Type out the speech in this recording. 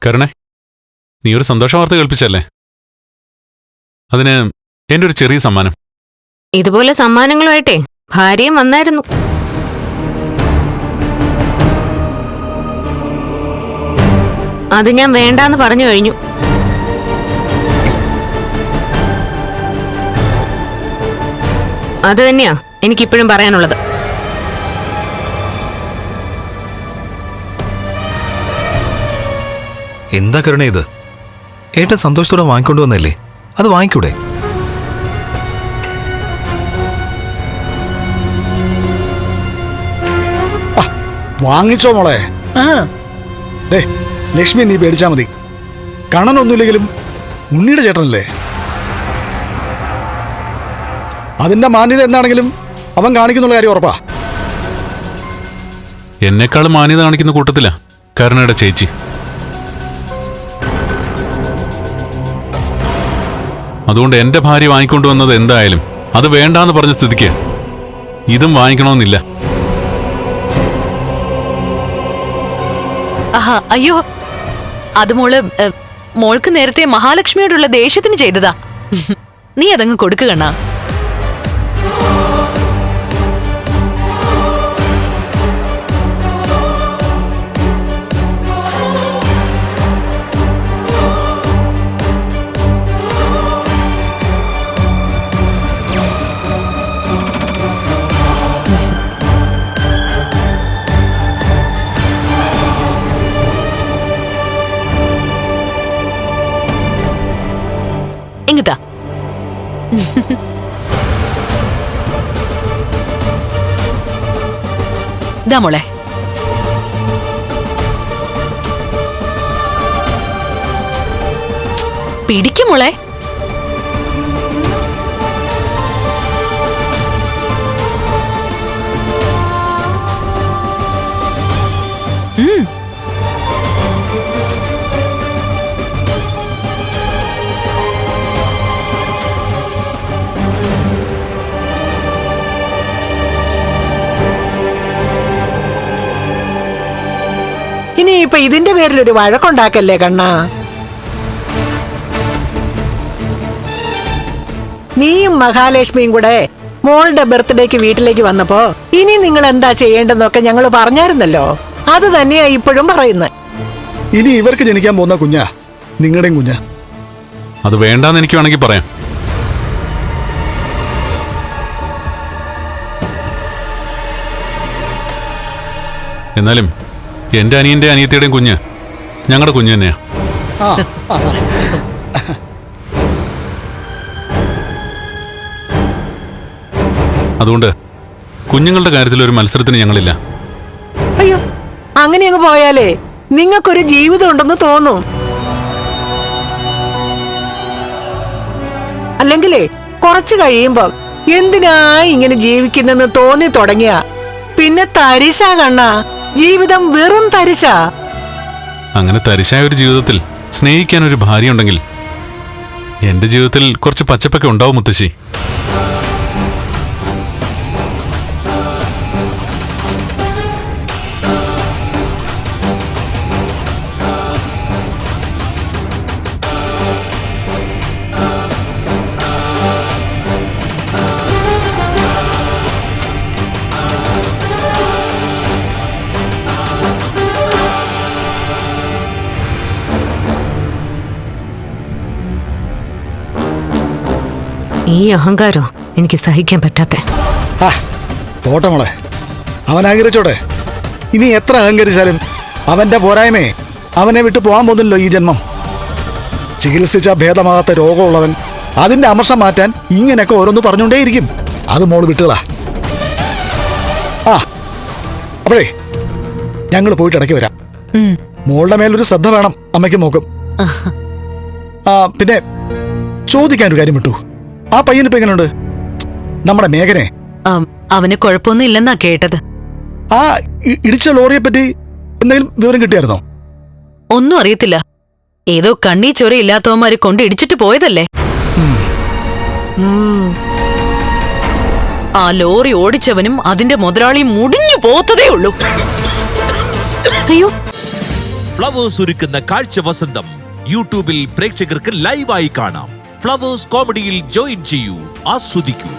കരുണേ, നീ ഒരു സന്തോഷ വാർത്ത കേൾപ്പിച്ചല്ലേ? അതിന് എന്റെ ഒരു ചെറിയ സമ്മാനം. ഇതുപോലെ സമ്മാനങ്ങളുമായിട്ടേ ഭാര്യയും വന്നായിരുന്നു. അത് ഞാൻ വേണ്ടാന്ന് പറഞ്ഞു കഴിഞ്ഞു. അത് തന്നെയാ എനിക്കിപ്പോഴും പറയാനുള്ളത്. എന്താ കരുണ ഇത്? ഏട്ടൻ സന്തോഷത്തോടെ വാങ്ങിക്കൊണ്ടു വന്നല്ലേ, അത് വാങ്ങിക്കൂടെ? വാങ്ങിച്ചോ മോളെ. ലക്ഷ്മി, നീ പേടിച്ചാ മതി. കണ്ണനൊന്നുമില്ലെങ്കിലും ഉണ്ണിയുടെ ചേട്ടനല്ലേ. അതിന്റെ മാന്യത എന്താണെങ്കിലും അവൻ കാണിക്കുന്നുള്ള കാര്യം ഉറപ്പാ. എന്നെക്കാളും മാന്യത കാണിക്കുന്ന കൂട്ടത്തിലാ കരുണയുടെ ചേച്ചി. അതുകൊണ്ട് എന്റെ ഭാര്യ വാങ്ങിക്കൊണ്ടുവന്നത് എന്തായാലും അത് വേണ്ടാന്ന് പറഞ്ഞ സ്ഥിതിക്ക് ഇതും വാങ്ങിക്കണമെന്നില്ല. അയ്യോ, അത് മോൾക്ക് നേരത്തെ മഹാലക്ഷ്മിയോടുള്ള ദേഷ്യത്തിന് ചെയ്തതാ. നീ അതങ്ങ് കൊടുക്കണ. ഇങ്ങതാ. ദാ മോളെ. പിടിക്കും മോളെ. ഇനിയിപ്പൊ ഇതിന്റെ പേരിലൊരു വഴക്കുണ്ടാക്കല്ലേ കണ്ണാ. നീയും മഹാലക്ഷ്മിയും കൂടെ മോളുടെ ബർത്ത്ഡേക്ക് വീട്ടിലേക്ക് വന്നപ്പോ ഇനി നിങ്ങൾ എന്താ ചെയ്യേണ്ടെന്നൊക്കെ ഞങ്ങൾ പറഞ്ഞായിരുന്നല്ലോ. അത് തന്നെയാ ഇപ്പോഴും പറയുന്നത്. ഇനി ഇവർക്ക് ജനിക്കാൻ പോകുന്ന കുഞ്ഞാ നിങ്ങളുടെയും കുഞ്ഞാ. അത് വേണ്ടാന്ന് എനിക്ക് വേണമെങ്കിൽ പറയാം. എന്നാലും എന്റെ അനിയന്റെ അനിയത്തിയുടെയും കുഞ്ഞ് ഞങ്ങളുടെ കുഞ്ഞ് തന്നെയാ. അതുകൊണ്ട് കുഞ്ഞുങ്ങളുടെ കാര്യത്തിൽ ഒരു മത്സരത്തിന് ഞങ്ങളില്ല. അയ്യോ, അങ്ങനെ അങ്ങ് പോയാലേ നിങ്ങൾക്കൊരു ജീവിതം ഉണ്ടെന്ന് തോന്നും. അല്ലെങ്കിലേ കുറച്ചു കഴിയുമ്പോ എന്തിനാ ഇങ്ങനെ ജീവിക്കുന്നെന്ന് തോന്നി തുടങ്ങിയ പിന്നെ തരിശാ കണ്ണാ. ജീവിതം വെറും തരിശാ. അങ്ങനെ തരിശായ ഒരു ജീവിതത്തിൽ സ്നേഹിക്കാൻ ഒരു ഭാര്യ ഉണ്ടെങ്കിൽ എന്റെ ജീവിതത്തിൽ കുറച്ച് പച്ചപ്പൊക്കെ ഉണ്ടാവും മുത്തശ്ശി. ഈ അഹങ്കാരോ എനിക്ക് സഹിക്കാൻ പറ്റാത്ത. പോട്ടെ മോളെ, അവൻ ആഗ്രഹിച്ചോട്ടെ. ഇനി എത്ര അഹങ്കരിച്ചാലും അവന്റെ പോരായ്മയെ അവനെ വിട്ടു പോകാൻ പോകുന്നില്ലോ ഈ ജന്മം. ചികിത്സിച്ച ഭേദമാകാത്ത രോഗമുള്ളവൻ അതിന്റെ അമർഷം മാറ്റാൻ ഇങ്ങനെയൊക്കെ ഓരോന്ന് പറഞ്ഞുകൊണ്ടേയിരിക്കും. അത് മോള് വിട്ടുകളാ. അപ്പോഴേ ഞങ്ങൾ പോയിട്ട് ഇടയ്ക്ക് വരാം. മോളുടെ മേലൊരു ശ്രദ്ധ വേണം. അമ്മയ്ക്ക് നോക്കും. പിന്നെ ചോദിക്കാനൊരു കാര്യം വിട്ടു. ആ പയ്യനിപ്പോ എങ്ങനെയുണ്ട്? നമ്മുടെ മേഘനെ. അവന് കുഴപ്പമൊന്നും ഇല്ലെന്നാ കേട്ടത്. ആ ഇടിച്ച ലോറിയെ പറ്റി എന്തെങ്കിലും വിവരം കിട്ടിയായിരുന്നോ? ഒന്നും അറിയത്തില്ല. ഏതോ കണ്ണീ ചൊരയില്ലാത്തവന്മാര് കൊണ്ട് ഇടിച്ചിട്ട് പോയതല്ലേ. ആ ലോറി ഓടിച്ചവനും അതിന്റെ മുതലാളിയും മുടിഞ്ഞു പോത്തതേ ഉള്ളൂ. അയ്യോ, ഫ്ലവേഴ്സ് ഒരുക്കുന്ന കാഴ്ച വസന്തം യൂട്യൂബിൽ പ്രേക്ഷകർക്ക് ലൈവായി കാണാം. ഫ്ലവേഴ്സ് കോമഡിയിൽ ജോയിൻ ചെയ്യൂ, ആസ്വദിക്കൂ.